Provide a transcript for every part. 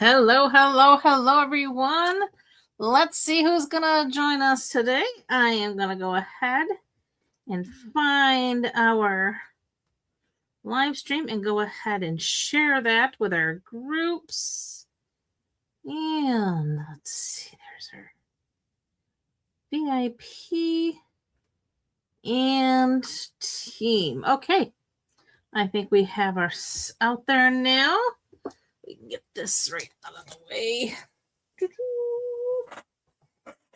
Hello, hello, hello, everyone. Let's see who's going to join us today. I am going to go ahead and find our live stream and go ahead and share that with our groups. And let's see, there's our VIP and team. Okay, I think we have our out there now. We can get this right out of the way.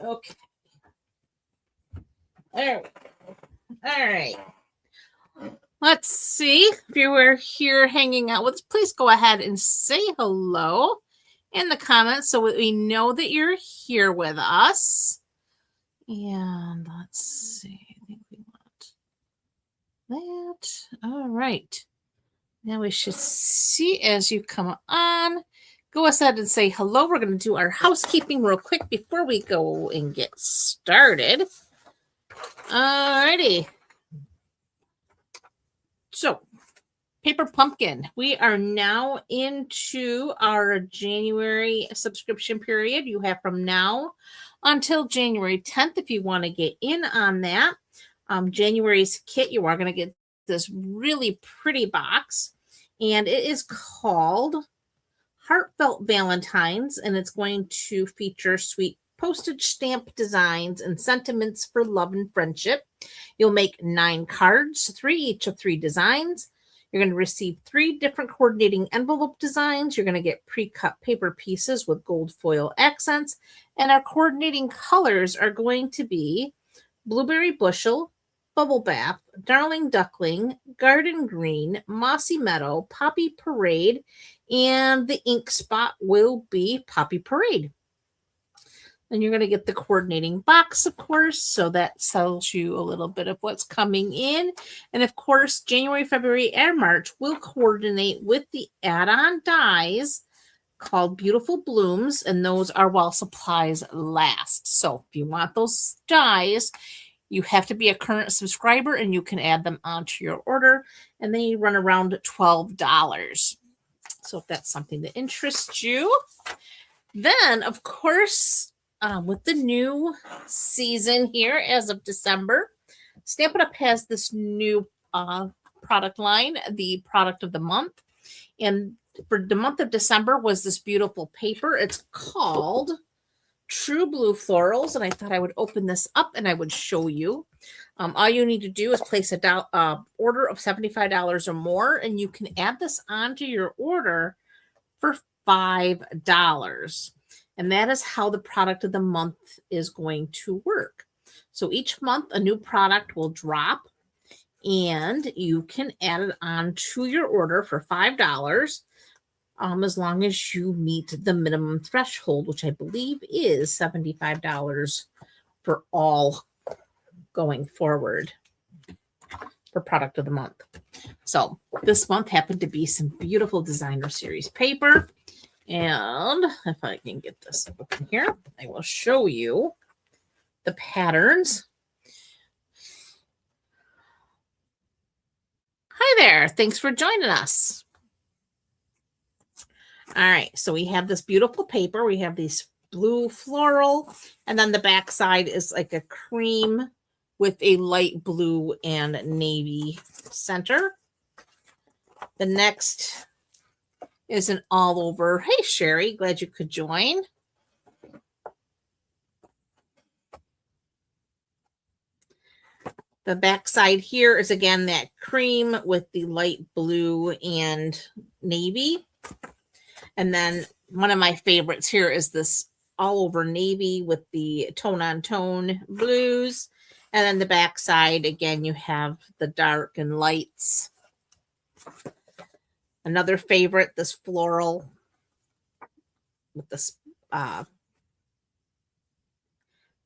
Okay. There we go. All right. Let's see. If you were here hanging out with us, please go ahead and say hello in the comments so we know that you're here with us. And let's see. I think we want that. All right. Now we should see as you come on. Go ahead and say hello. We're going to do our housekeeping real quick before we go and get started. Alrighty. So, Paper Pumpkin. We are now into our January subscription period. You have from now until January 10th if you want to get in on that. January's kit, you are going to get this really pretty box. And it is called Heartfelt Valentines. And it's going to feature sweet postage stamp designs and sentiments for love and friendship. You'll make 9 cards, 3 each of 3 designs. You're going to receive 3 different coordinating envelope designs. You're going to get pre-cut paper pieces with gold foil accents. And our coordinating colors are going to be Blueberry Bushel, Bubble Bath, Darling Duckling, Garden Green, Mossy Meadow, Poppy Parade, and the ink spot will be Poppy Parade. And you're going to get the coordinating box, of course, so that tells you a little bit of what's coming in. And, of course, January, February, and March will coordinate with the add-on dies called Beautiful Blooms, and those are while supplies last. So if you want those dies, you have to be a current subscriber, and you can add them onto your order, and they run around $12. So if that's something that interests you, then, of course, with the new season here as of December, Stampin' Up! Has this new product line, the product of the month. And for the month of December was this beautiful paper. It's called True Blue Florals. And I thought I would open this up and I would show you. All you need to do is place a order of $75 or more, and you can add this onto your order for $5. And that is how the product of the month is going to work. So each month, a new product will drop, and you can add it on to your order for $5 as long as you meet the minimum threshold, which I believe is $75 for all going forward for product of the month. So this month happened to be some beautiful designer series paper. And if I can get this open here, I will show you the patterns. Hi there. Thanks for joining us. All right. So we have this beautiful paper. We have these blue floral, and then the back side is like a cream with a light blue and navy center. The next is an all over. Hey, Sherry, glad you could join. The back side here is again that cream with the light blue and navy. And then one of my favorites here is this all over navy with the tone on tone blues. And then the back side, again, you have the dark and lights. Another favorite, this floral with this, I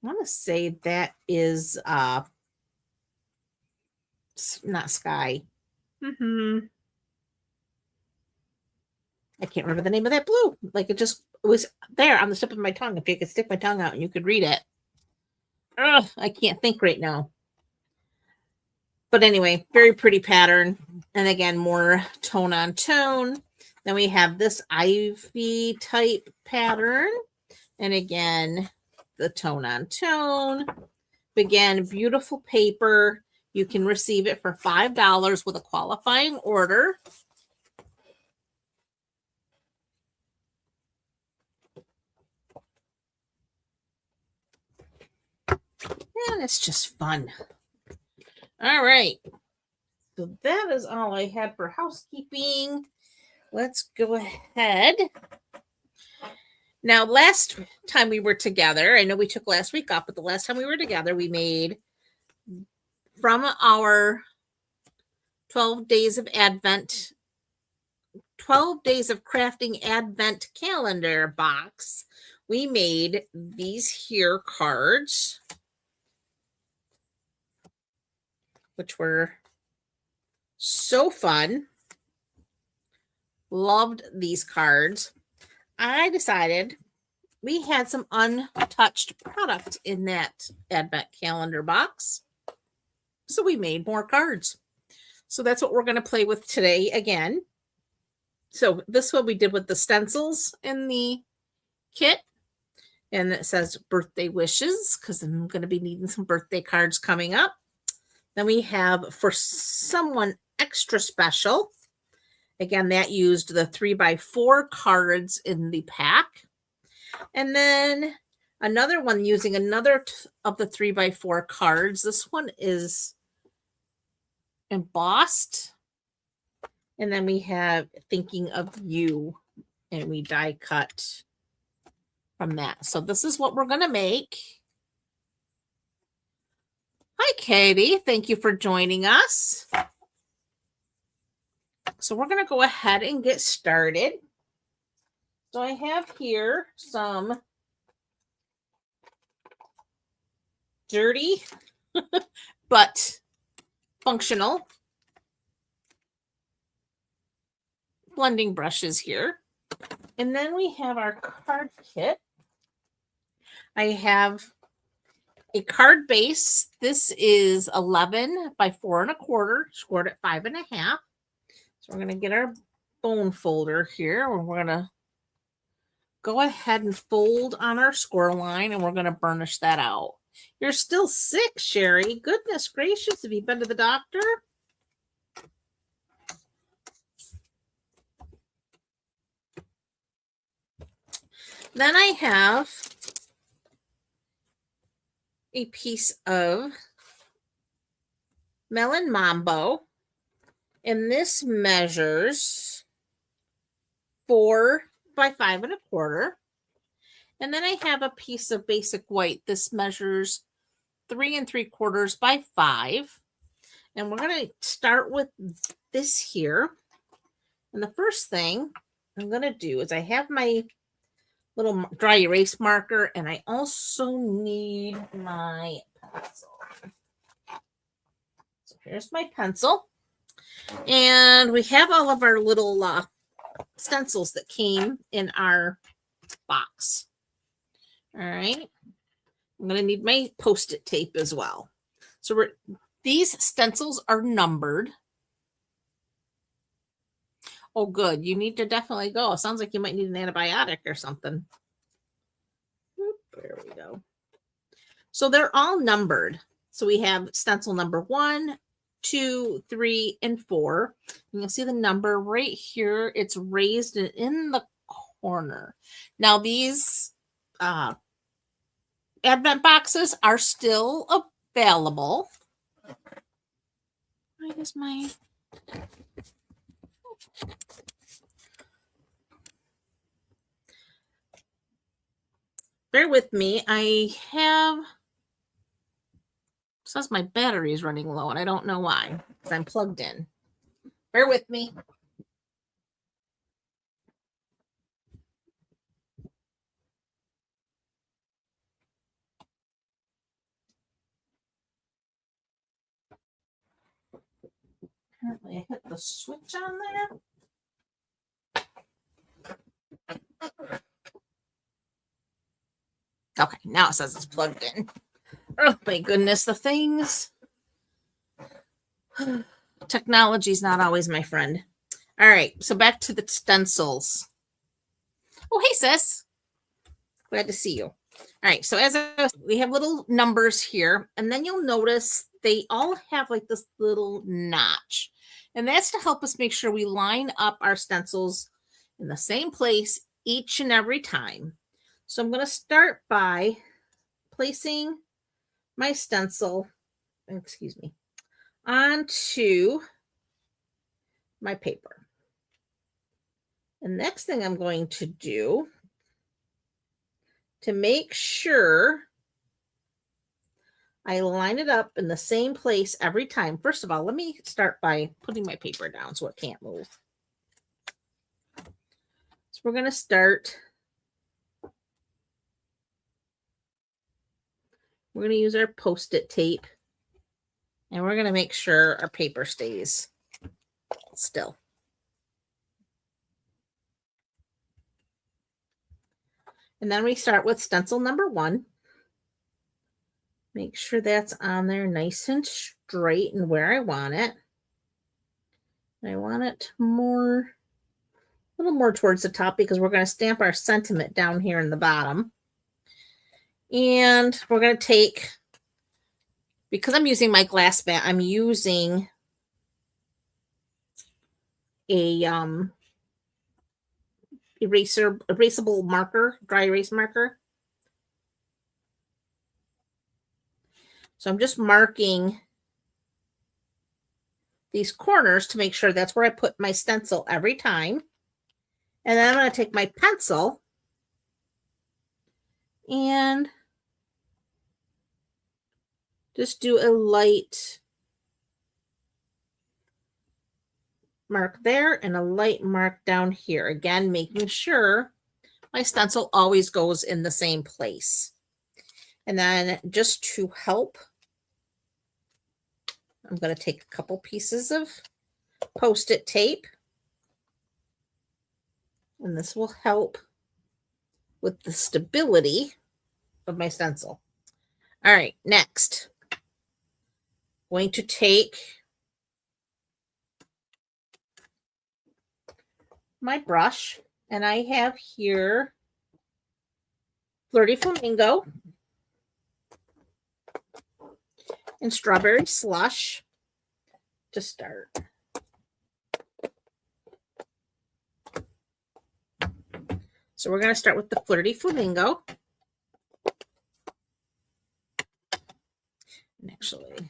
want to say that is not sky. I can't remember the name of that blue. Like it was there on the tip of my tongue. If you could stick my tongue out and you could read it. Ugh, I can't think right now. But anyway, very pretty pattern. And again, more tone on tone. Then we have this ivy type pattern. And again, the tone on tone. Again, beautiful paper. You can receive it for $5 with a qualifying order. And it's just fun. All right. So that is all I had for housekeeping. Let's go ahead. Now, last time we were together, I know we took last week off, but the last time we were together, we made from our 12 days of Advent, 12 days of crafting Advent calendar box, we made these here cards, which were so fun. Loved these cards. I decided we had some untouched product in that Advent calendar box. So we made more cards. So that's what we're going to play with today again. So this one we did with the stencils in the kit. And it says birthday wishes because I'm going to be needing some birthday cards coming up. Then we have for someone extra special. Again, that used the 3x4 cards in the pack. And then another one using another of the 3x4 cards. This one is embossed. And then we have Thinking of You. And we die cut from that. So this is what we're going to make. Hi, Katie. Thank you for joining us. So we're going to go ahead and get started. So I have here some dirty but functional blending brushes here. And then we have our card kit. I have a card base. This is 11 by 4¼ scored at 5.5. So we're going to get our bone folder here. We're going to go ahead and fold on our score line, and we're going to burnish that out. You're still sick, Sherry. Goodness gracious. Have you been to the doctor? Then I have a piece of Melon Mambo. And this measures 4 by 5¼ And then I have a piece of basic white. This measures 3¾ by 5. And we're going to start with this here. And the first thing I'm going to do is I have my little dry erase marker, and I also need my pencil. So here's my pencil. And we have all of our little stencils that came in our box. All right. I'm going to need my Post-it tape as well. So these stencils are numbered. Oh, good. You need to definitely go. Sounds like you might need an antibiotic or something. There we go. So they're all numbered. So we have stencil number 1, 2, 3, and 4. You can see the number right here. It's raised in the corner. Now these Advent boxes are still available. Where is my... Bear with me. I have... It says my battery is running low, and I don't know why, because I'm plugged in. Bear with me. Apparently I hit the switch on there. Okay, now it says it's plugged in. Oh my goodness, the things. Technology's not always my friend. All right, so back to the stencils. Oh, hey, sis. Glad to see you. All right, so we have little numbers here, and then you'll notice they all have like this little notch. And that's to help us make sure we line up our stencils in the same place each and every time. So I'm going to start by placing my stencil, excuse me, onto my paper. The next thing I'm going to do to make sure I line it up in the same place every time. First of all, let me start by putting my paper down so it can't move. So we're going to start. We're going to use our Post-it tape, and we're going to make sure our paper stays still. And then we start with stencil number 1. Make sure that's on there nice and straight and where I want it. I want it a little more towards the top because we're going to stamp our sentiment down here in the bottom. And we're going to take, because I'm using my glass mat, I'm using a erasable marker, dry erase marker. So I'm just marking these corners to make sure that's where I put my stencil every time. And then I'm going to take my pencil and just do a light mark there and a light mark down here. Again, making sure my stencil always goes in the same place. And then just to help, I'm going to take a couple pieces of Post-it tape. And this will help with the stability of my stencil. All right, next, going to take my brush, and I have here Flirty Flamingo and Strawberry Slush to start. So we're going to start with the Flirty Flamingo. And actually,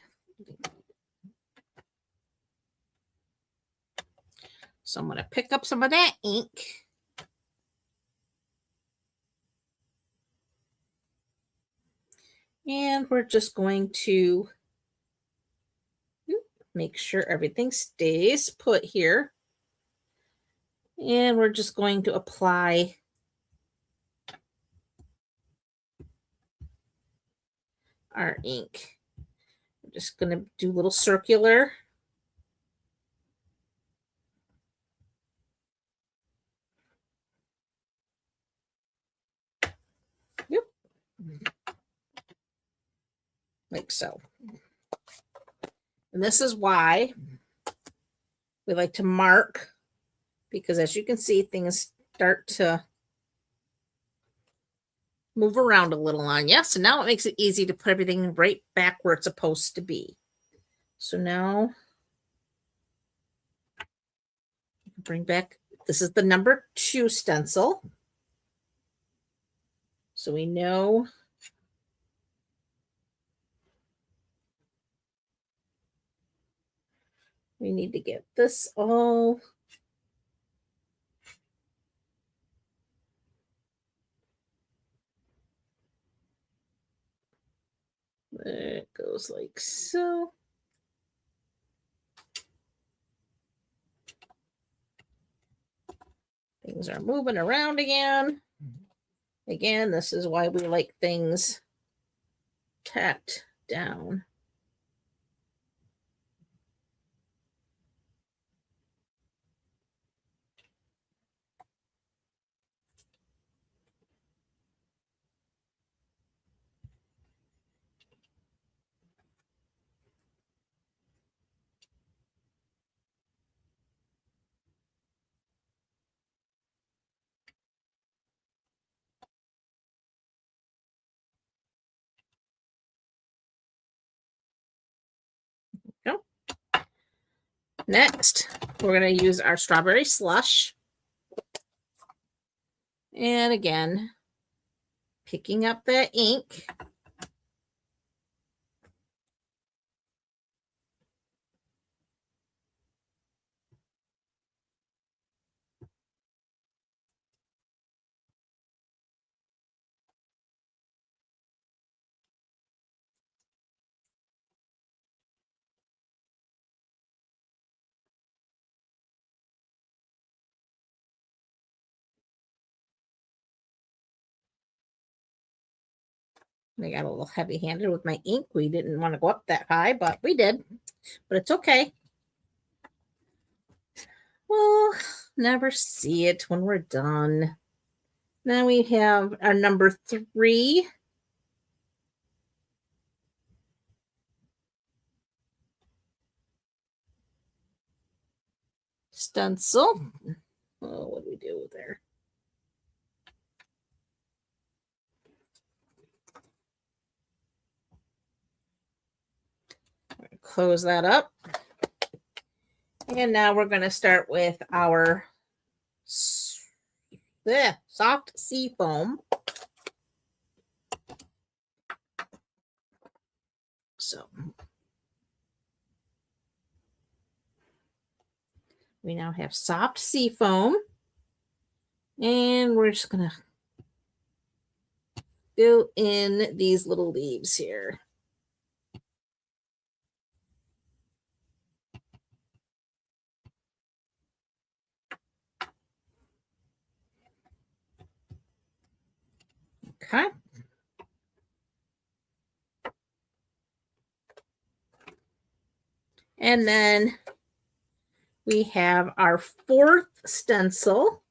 so I'm going to pick up some of that ink. And we're just going to make sure everything stays put here. And we're just going to apply our ink. I'm just going to do a little circular. Yep. Like so. And this is why we like to mark, because as you can see, things start to move around a little on you. So now it makes it easy to put everything right back where it's supposed to be. So now bring back, this is the number 2 stencil. So we know we need to get this all there. It goes like so. Things are moving around again. Again, this is why we like things tacked down. Next, we're going to use our strawberry slush. And again, picking up that ink. I got a little heavy-handed with my ink. We didn't want to go up that high, but we did. But it's okay. We'll never see it when we're done. Then we have our number 3. Stencil. Oh, what do we do there? Close that up. And now we're going to start with our soft sea foam. So we now have soft sea foam. And we're just going to fill in these little leaves here. Okay. And then we have our 4th stencil.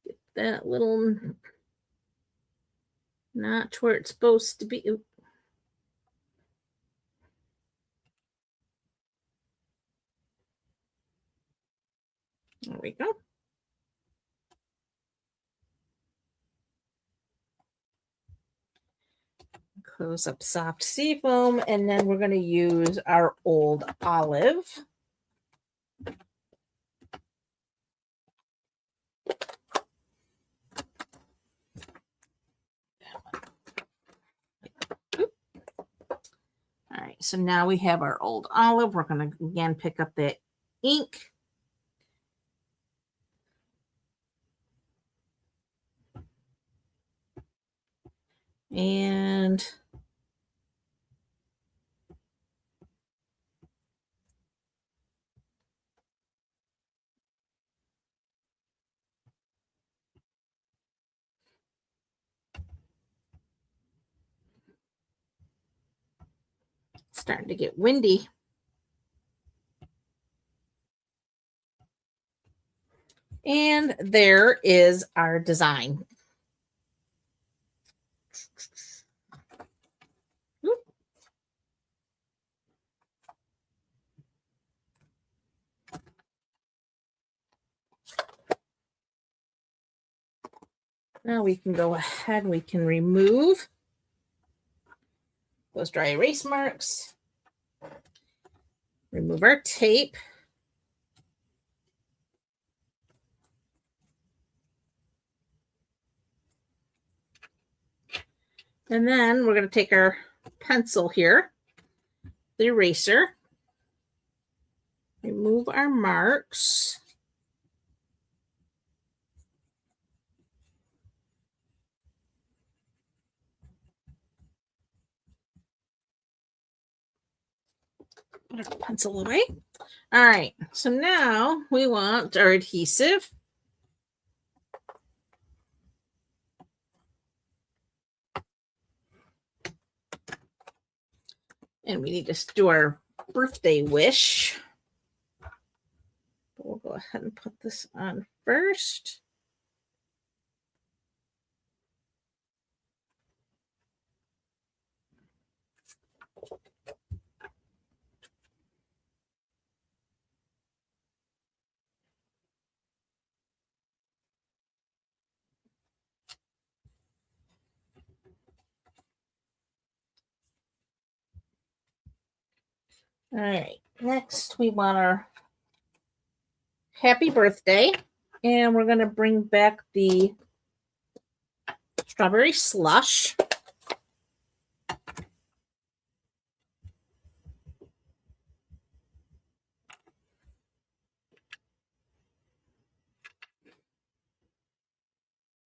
Get that little notch where it's supposed to be. Oop. There we go. Close up soft sea foam, and then we're going to use our old olive. All right, so now we have our old olive. We're going to again pick up that ink. And it's starting to get windy. And there is our design. Now we can go ahead, we can remove those dry erase marks, remove our tape. And then we're going to take our pencil here, the eraser, remove our marks. Put our pencil away. All right, so now we want our adhesive. And we need to do our birthday wish. We'll go ahead and put this on first. All right, next we want our happy birthday, and we're going to bring back the strawberry slush.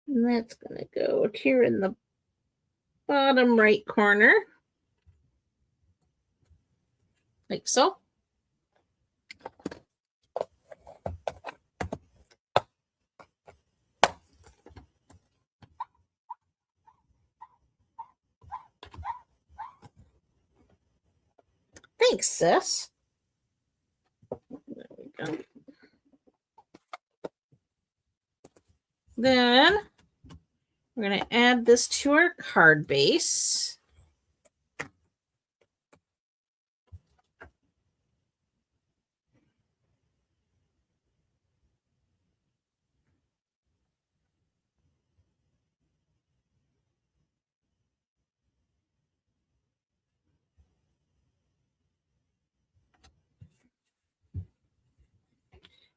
And that's going to go here in the bottom right corner, like so. Thanks, sis. There we go. Then we're going to add this to our card base.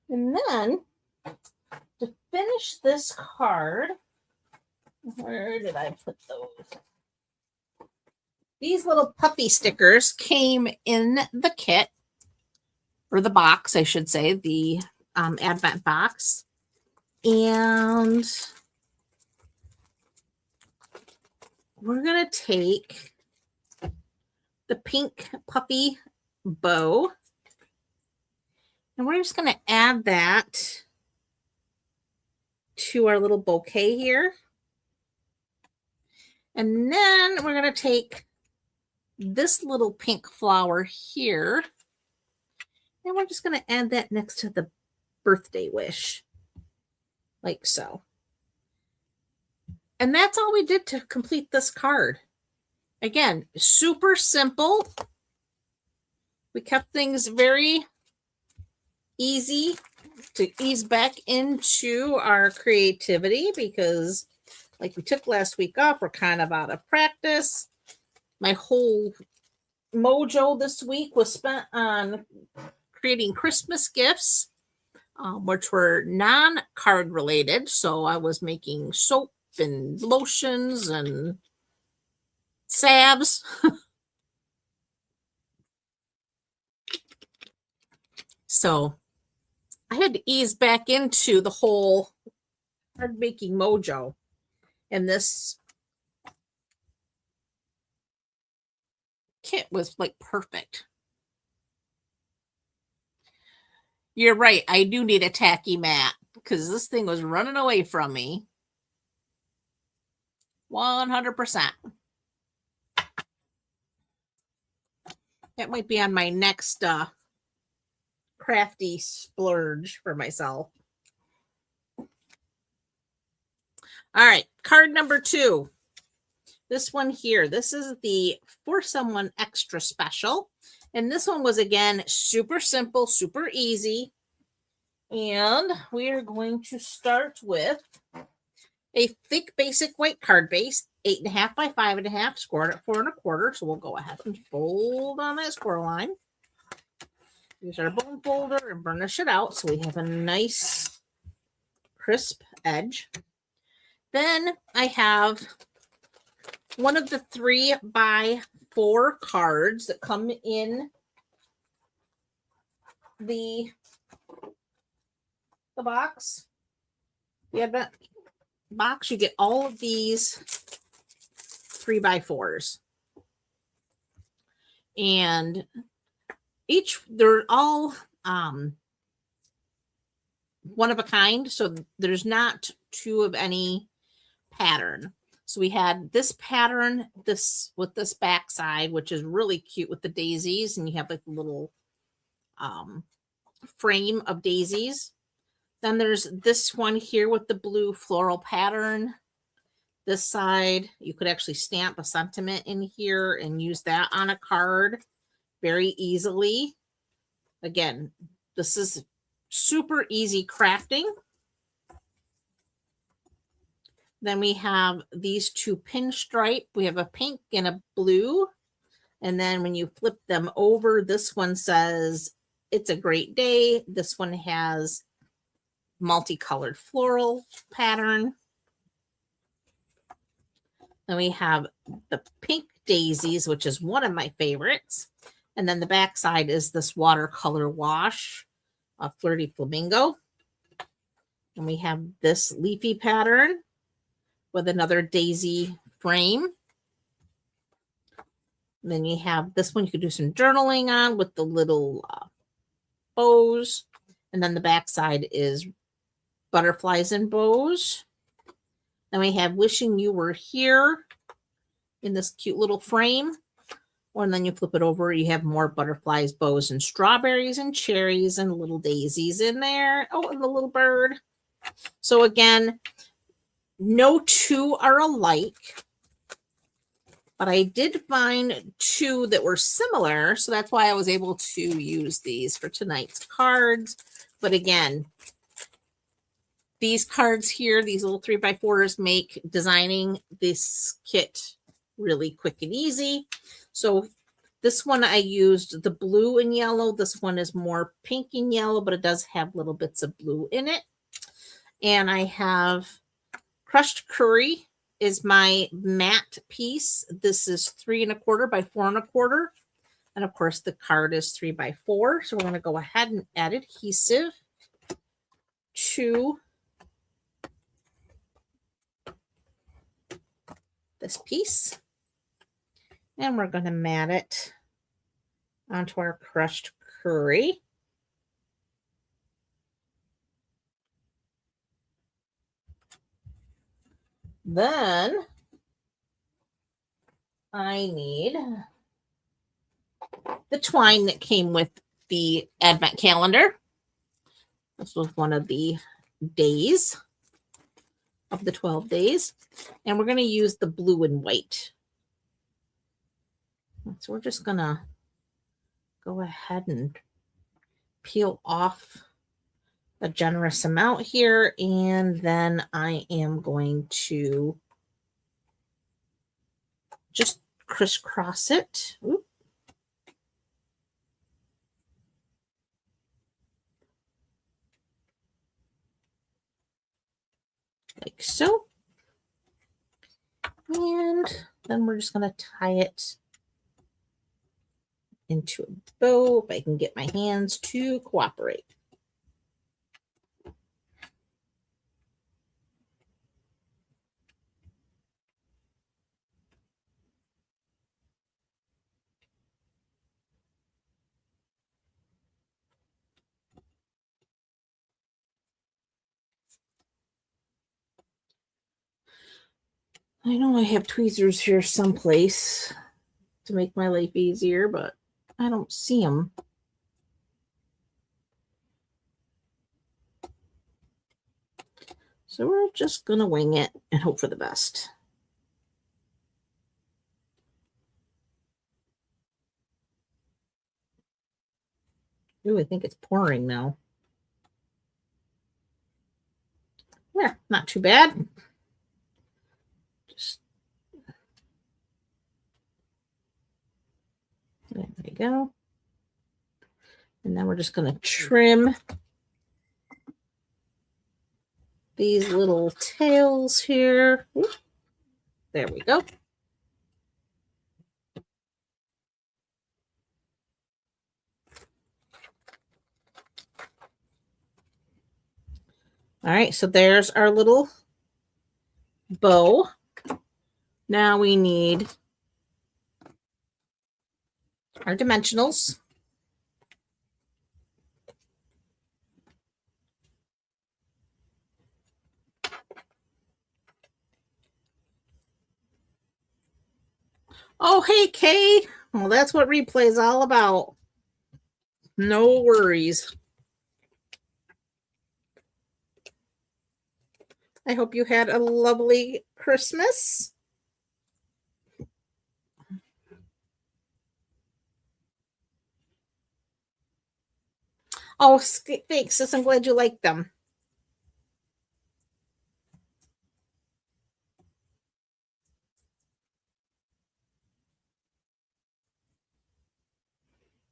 And then to finish this card, where did I put those? These little puppy stickers came in the kit, or the box, I should say, the advent box. And we're going to take the pink puppy bow, and we're just going to add that to our little bouquet here. And then we're going to take this little pink flower here, and we're just going to add that next to the birthday wish, like so. And that's all we did to complete this card. Again, super simple. We kept things very easy to ease back into our creativity because, like we took last week off, we're kind of out of practice. My whole mojo this week was spent on creating Christmas gifts, which were non-card related. So I was making soap and lotions and salves. So I had to ease back into the whole card making mojo. And this kit was like perfect. You're right. I do need a tacky mat because this thing was running away from me. 100%. That might be on my next crafty splurge for myself. All right, card number 2. This one here. This is the For Someone Extra Special. And this one was, again, super simple, super easy. And we are going to start with a thick basic white card base, 8.5 by 5.5, scored at 4 1/4. So we'll go ahead and fold on that score line. Use our bone folder and burnish it out so we have a nice crisp edge. Then I have one of the 3 by 4 cards that come in the box. The advent box. You get all of these 3 by 4s. And they're all one of a kind. So there's not 2 of any pattern. So we had this pattern, this with this backside, which is really cute with the daisies, and you have like a little frame of daisies. Then there's this one here with the blue floral pattern. This side, you could actually stamp a sentiment in here and use that on a card very easily. Again, this is super easy crafting. Then we have these 2 pinstripe. We have a pink and a blue. And then when you flip them over, this one says, "It's a great day." This one has multicolored floral pattern. Then we have the pink daisies, which is one of my favorites. And then the back side is this watercolor wash, a flirty flamingo. And we have this leafy pattern with another daisy frame. And then you have this one you could do some journaling on with the little bows. And then the back side is butterflies and bows. Then we have "Wishing You Were Here" in this cute little frame. And then you flip it over, you have more butterflies, bows, and strawberries and cherries and little daisies in there. Oh, and the little bird. So again, no two are alike, but I did find two that were similar. So that's why I was able to use these for tonight's cards. But again, these cards here, these little 3x4s, make designing this kit really quick and easy. So this one I used the blue and yellow. This one is more pink and yellow, but it does have little bits of blue in it. And I have crushed curry is my matte piece. This is 3 1/4 by 4 1/4. And of course the card is 3x4. So we're going to go ahead and add adhesive to this piece. And we're going to mat it onto our crushed curry. Then I need the twine that came with the advent calendar. This was one of the days of the 12 days. And we're going to use the blue and white. So we're just going to go ahead and peel off a generous amount here. And then I am going to just crisscross it. Oop. Like so. And then we're just going to tie it into a bow if I can get my hands to cooperate. I know I have tweezers here someplace to make my life easier, but I don't see them. So we're just going to wing it and hope for the best. Ooh, I think it's pouring now. Yeah, not too bad. Just there we go. And then we're just going to trim these little tails here. Ooh, there we go. All right, so there's our little bow. Now we need our dimensionals. Oh, hey, Kay. Well, that's what replay is all about. No worries. I hope you had a lovely Christmas. Oh, thanks, sis. I'm glad you liked them.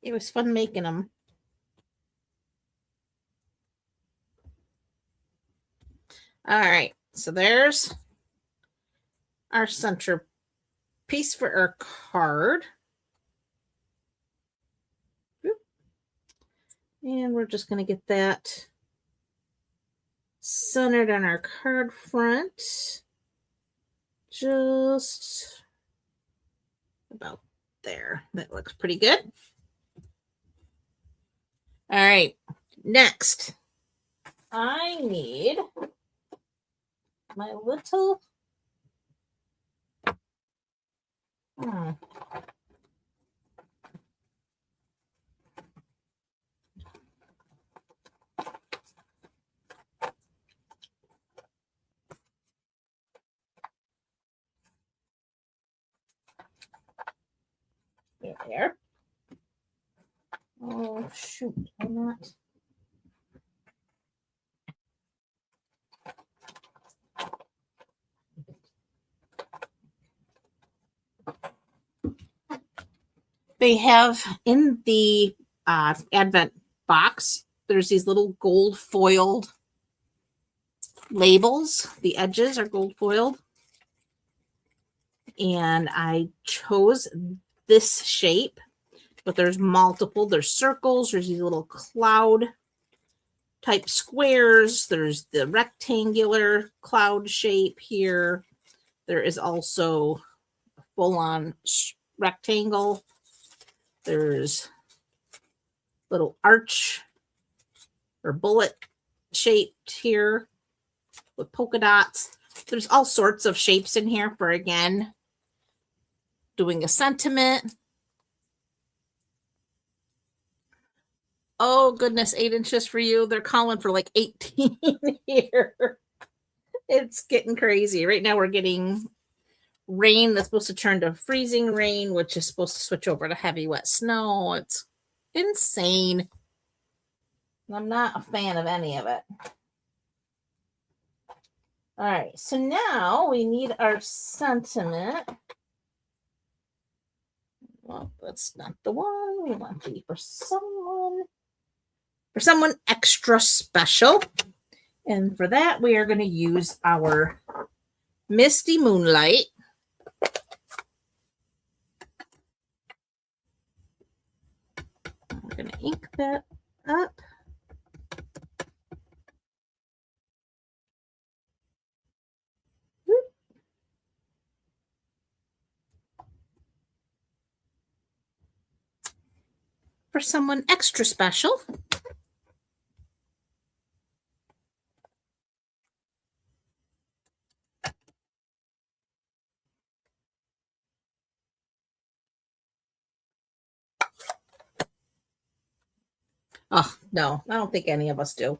It was fun making them. All right, so there's our center piece for our card. And we're just going to get that centered on our card front. Just about there. That looks pretty good. All right, next, I need my little there. Oh, shoot. I'm not. They have in the Advent box, there's these little gold foiled labels. The edges are gold foiled. And I chose this shape, but there's multiple. There's circles. There's these little cloud type squares. There's the rectangular cloud shape here. There is also a full-on rectangle. There's little arch or bullet shaped here with polka dots. There's all sorts of shapes in here for, again, doing a sentiment. Oh, goodness, 8 inches for you. They're calling for like 18 here. It's getting crazy. Right now we're getting rain that's supposed to turn to freezing rain, which is supposed to switch over to heavy, wet snow. It's insane. I'm not a fan of any of it. All right, so now we need our sentiment. Well, that's not the one. We want to be for someone extra special. And for that, we are going to use our Misty Moonlight. We're going to ink that up. For someone extra special. Oh, no, I don't think any of us do.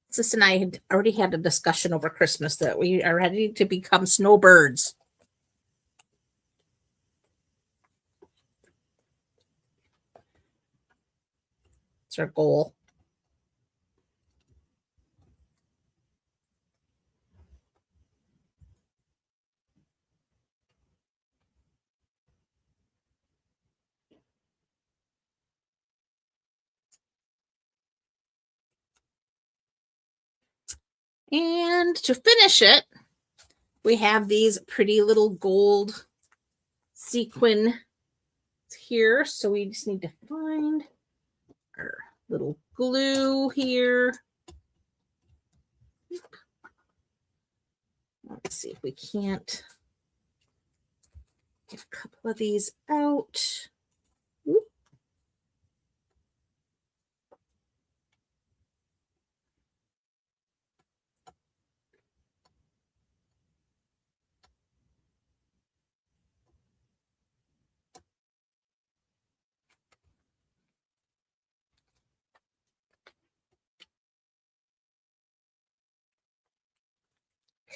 Sis and I had already had a discussion over Christmas that we are ready to become snowbirds. It's our goal. And to finish it, we have these pretty little gold sequin here. So we just need to find our little glue here. Let's see if we can't get a couple of these out. Oop.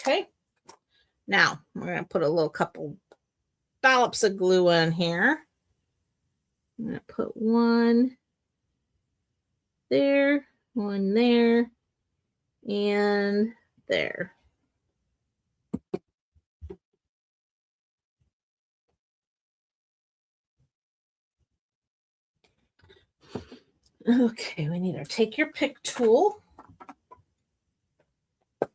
Okay. Now we're going to put a little couple dollops of glue on here. I'm going to put one there, one there, and there. Okay, we need our take your pick tool. I'm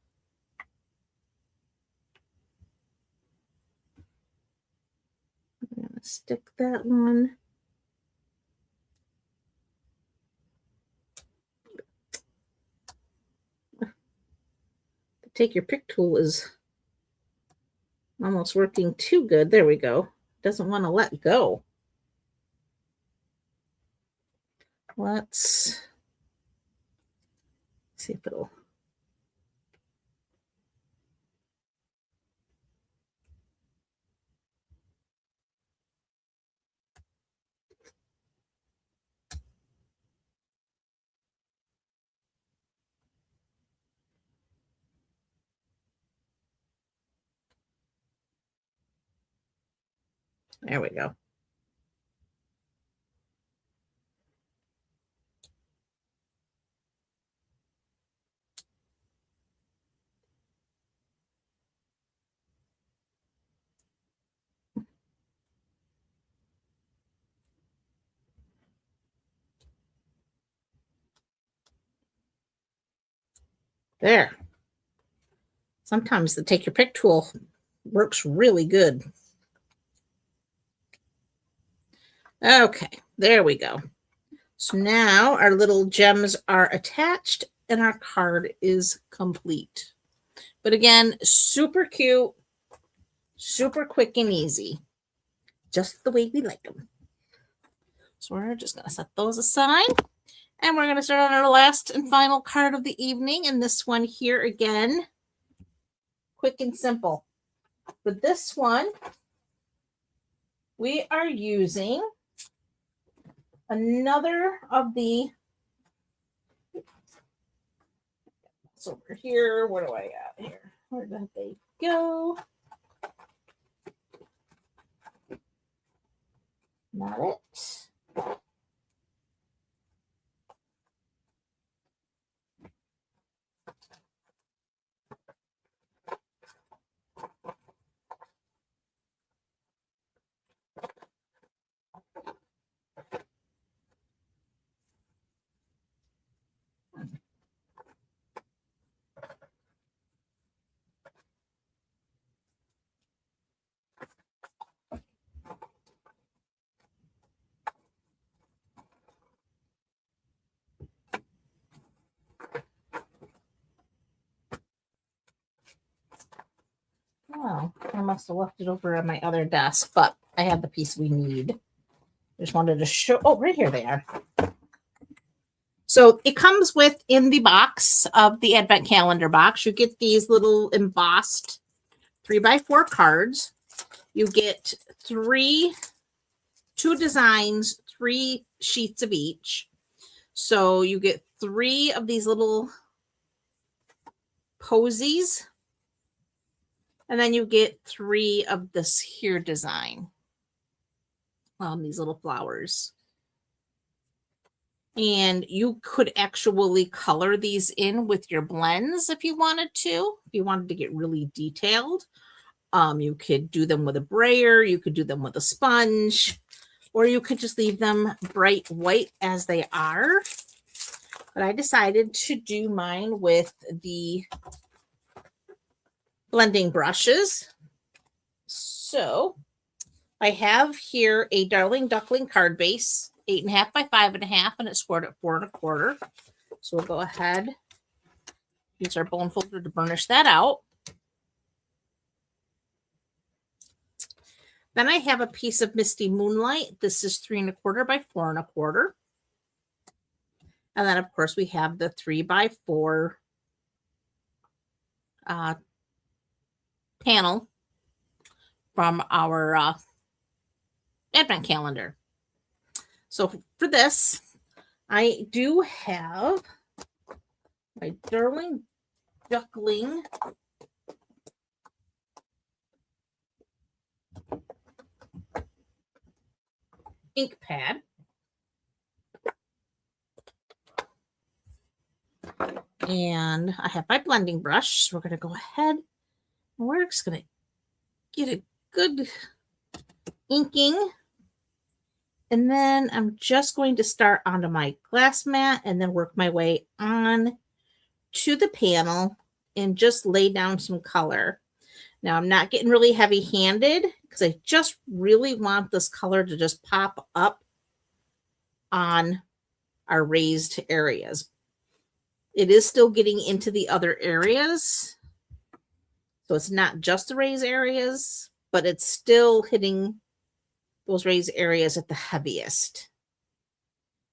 going to stick that one. The take your pick tool is almost working too good. There we go. Doesn't want to let go. Let's see if it'll. There we go. There. Sometimes the take your pick tool works really good. Okay, there we go. So now our little gems are attached and our card is complete. But again, super cute, super quick and easy, just the way we like them. So we're just going to set those aside. And we're going to start on our last and final card of the evening. And this one here again, quick and simple. For this one, we are using another of the, it's over here. What do I got here? Where did they go? Not it. Oh, I must have left it over on my other desk, but I have the piece we need. Just wanted to show. Oh, right here they are. So it comes with, in the box of the advent calendar box, you get these little embossed 3x4 cards. You get two designs, 3 sheets of each. So you get 3 of these little posies. And then you get 3 of this here design. These little flowers. And you could actually color these in with your blends if you wanted to. If you wanted to get really detailed. You could do them with a brayer. You could do them with a sponge. Or you could just leave them bright white as they are. But I decided to do mine with the blending brushes. So I have here a Darling Duckling card base, 8.5 by 5.5, and it's scored at 4 1/4. So we'll go ahead, use our bone folder to burnish that out. Then I have a piece of Misty Moonlight. This is 3 1/4 by 4 1/4. And then, of course, we have the 3x4 panel from our advent calendar. So for this, I do have my Darling Duckling ink pad. And I have my blending brush. So we're going to go ahead and we're just going to get a good inking And then I'm just going to start onto my glass mat and then work my way on to the panel and just lay down some color. Now I'm not getting really heavy handed because I just really want this color to just pop up on our raised areas. It is still getting into the other areas. So it's not just the raised areas, but it's still hitting those raised areas at the heaviest.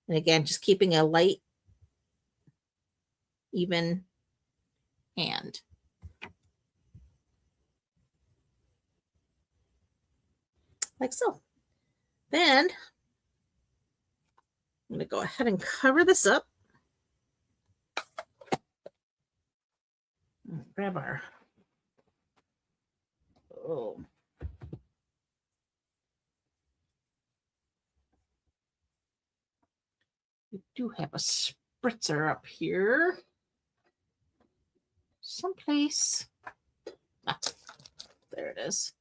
And again, just keeping a light, even hand. Like so. Then I'm going to go ahead and cover this up. Grab our, we do have a spritzer up here. Someplace. Ah, there it is.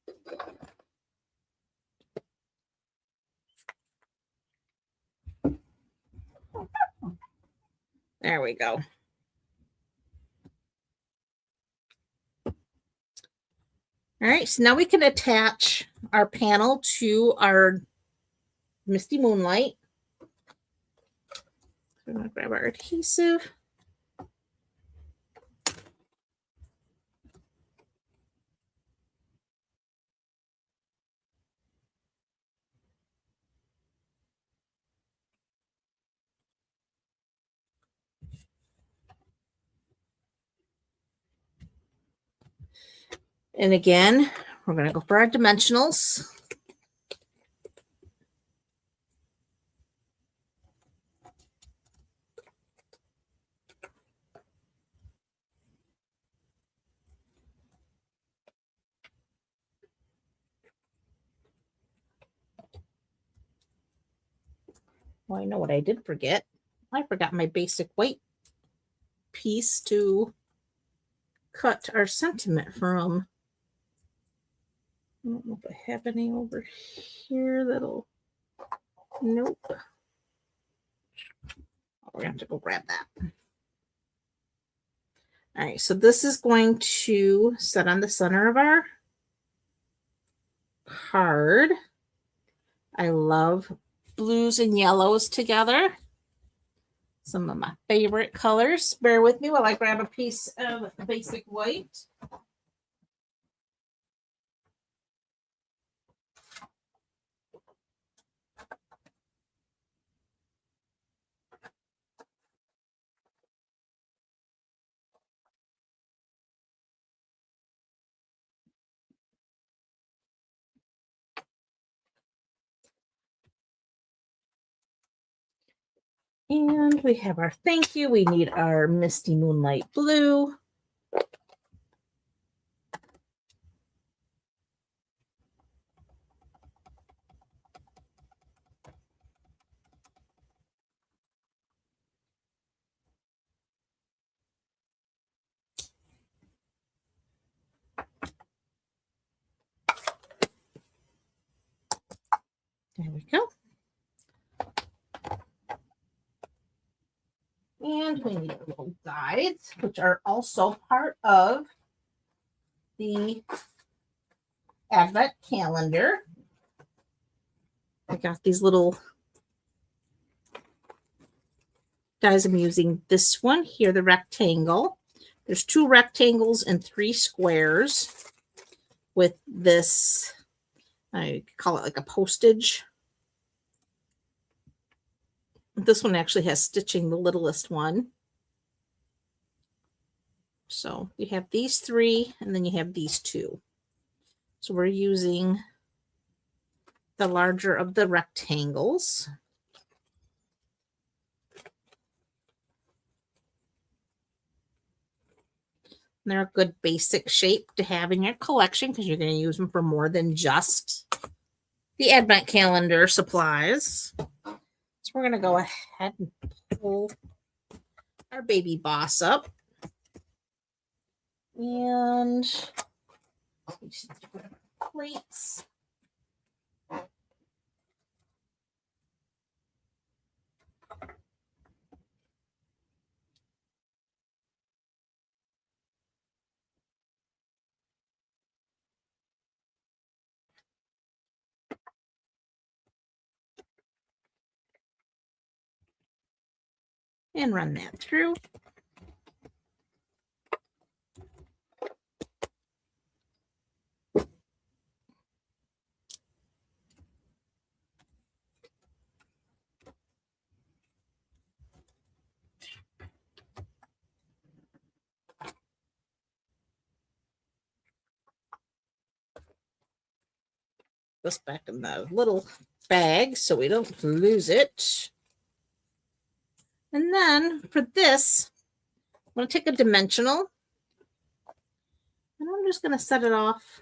There we go. All right, so now we can attach our panel to our Misty Moonlight. I'm going to grab our adhesive. And again, we're going to go for our dimensionals. Well, I know what I did forget. I forgot my basic white piece to cut our sentiment from. I don't know if I have any over here that'll, nope. We're gonna have to go grab that. All right, so this is going to set on the center of our card. I love blues and yellows together. Some of my favorite colors. Bear with me while I grab a piece of basic white. And we have our thank you. We need our Misty Moonlight blue. There we go. And we need little guides, which are also part of the Advent calendar. I got these little guys. I'm using this one here, the rectangle. There's 2 rectangles and 3 squares with this, I call it like a postage. This one actually has stitching, the littlest one. So you have these 3 and then you have these 2. So we're using the larger of the rectangles. They're a good basic shape to have in your collection because you're going to use them for more than just the Advent calendar supplies. So we're going to go ahead and pull our baby boss up. And plates. and run that through. This back in the little bag so we don't lose it. And then for this, I'm going to take a dimensional and I'm just going to set it off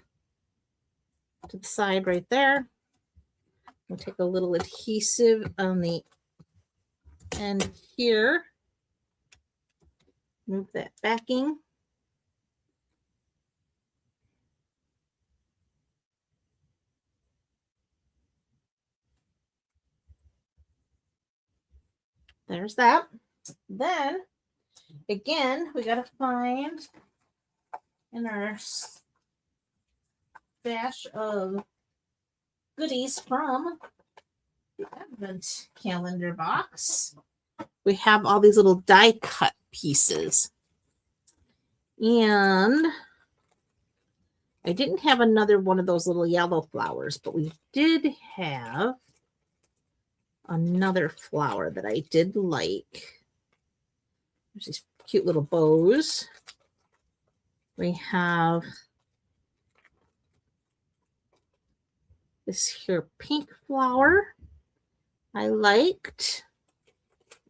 to the side right there. I'll take a little adhesive on the end here. Move that backing. There's that. Then, again, we got to find in our stash of goodies from the Advent calendar box. We have all these little die cut pieces. And I didn't have another one of those little yellow flowers, but we did have another flower that I did like. There's these cute little bows. We have this here pink flower I liked.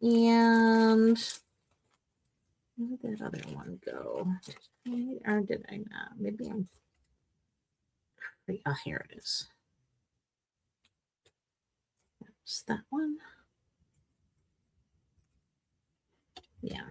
And where did that other one go? Or did I not? Maybe I'm... Oh, here it is. That's that one. Yeah.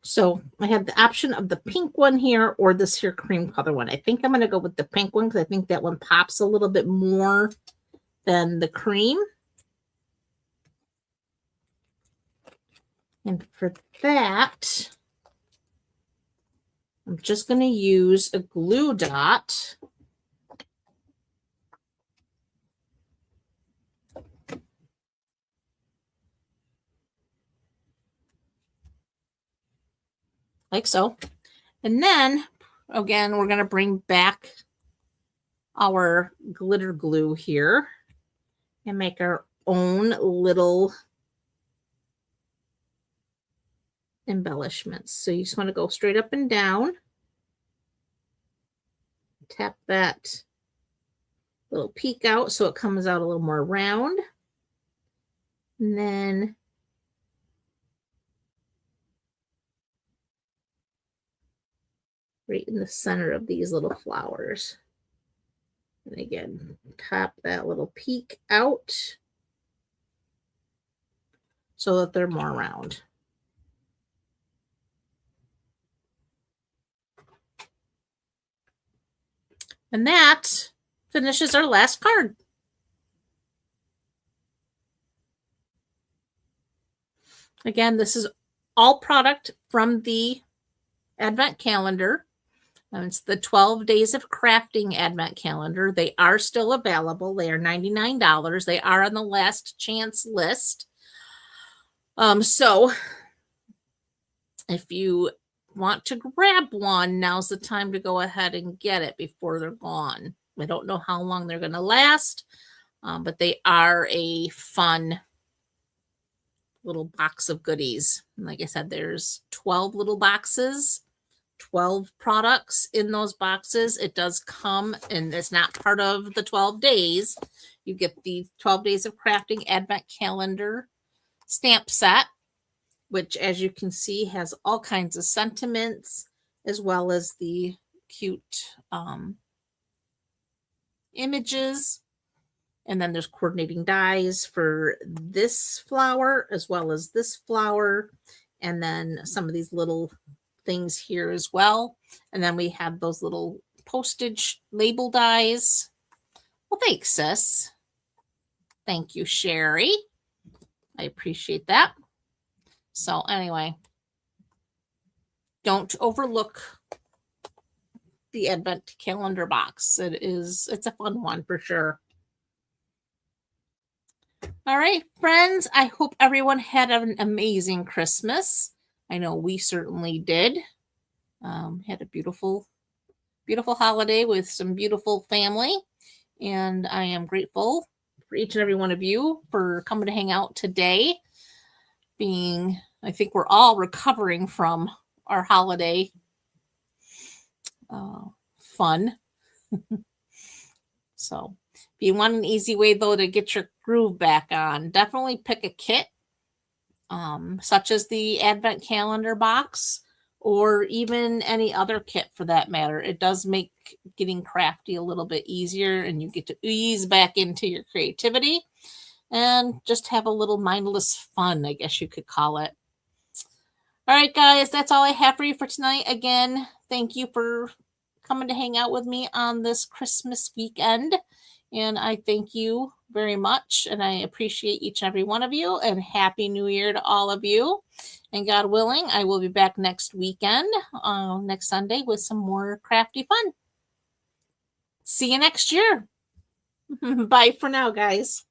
So I have the option of the pink one here or this here cream color one. I think I'm going to go with the pink one because I think that one pops a little bit more than the cream. And for that, I'm just going to use a glue dot. Like so. And then, again, we're going to bring back our glitter glue here and make our own little embellishments. So you just want to go straight up and down. Tap that little peak out so it comes out a little more round. And then right in the center of these little flowers. And again, tap that little peak out so that they're more round. And that finishes our last card. Again, this is all product from the Advent calendar. It's the 12 Days of Crafting Advent calendar. They are still available. They are $99. They are on the last chance list. So if you want to grab one, now's the time to go ahead and get it before they're gone. I don't know how long they're going to last, but they are a fun little box of goodies. And like I said, there's 12 little boxes, 12 products in those boxes. It does come, and it's not part of the 12 days. You get the 12 Days of Crafting Advent Calendar stamp set, which, as you can see, has all kinds of sentiments, as well as the cute images. And then there's coordinating dies for this flower as well as this flower. And then some of these little things here as well. And then we have those little postage label dies. Well, thanks, sis. Thank you, Sherry. I appreciate that. So anyway, don't overlook the advent calendar box. It's a fun one for sure. All right, friends, I hope everyone had an amazing Christmas. I know we certainly did. Had a beautiful holiday with some beautiful family, and I am grateful for each and every one of you for coming to hang out today. I think we're all recovering from our holiday fun. So if you want an easy way though to get your groove back on, definitely pick a kit, such as the advent calendar box or even any other kit for that matter. It does make getting crafty a little bit easier, and you get to ease back into your creativity and just have a little mindless fun, I guess you could call it. All right, guys, that's all I have for you for tonight. Again, thank you for coming to hang out with me on this Christmas weekend. And I thank you very much. And I appreciate each and every one of you. And Happy New Year to all of you. And God willing, I will be back next weekend, next Sunday, with some more crafty fun. See you next year. Bye for now, guys.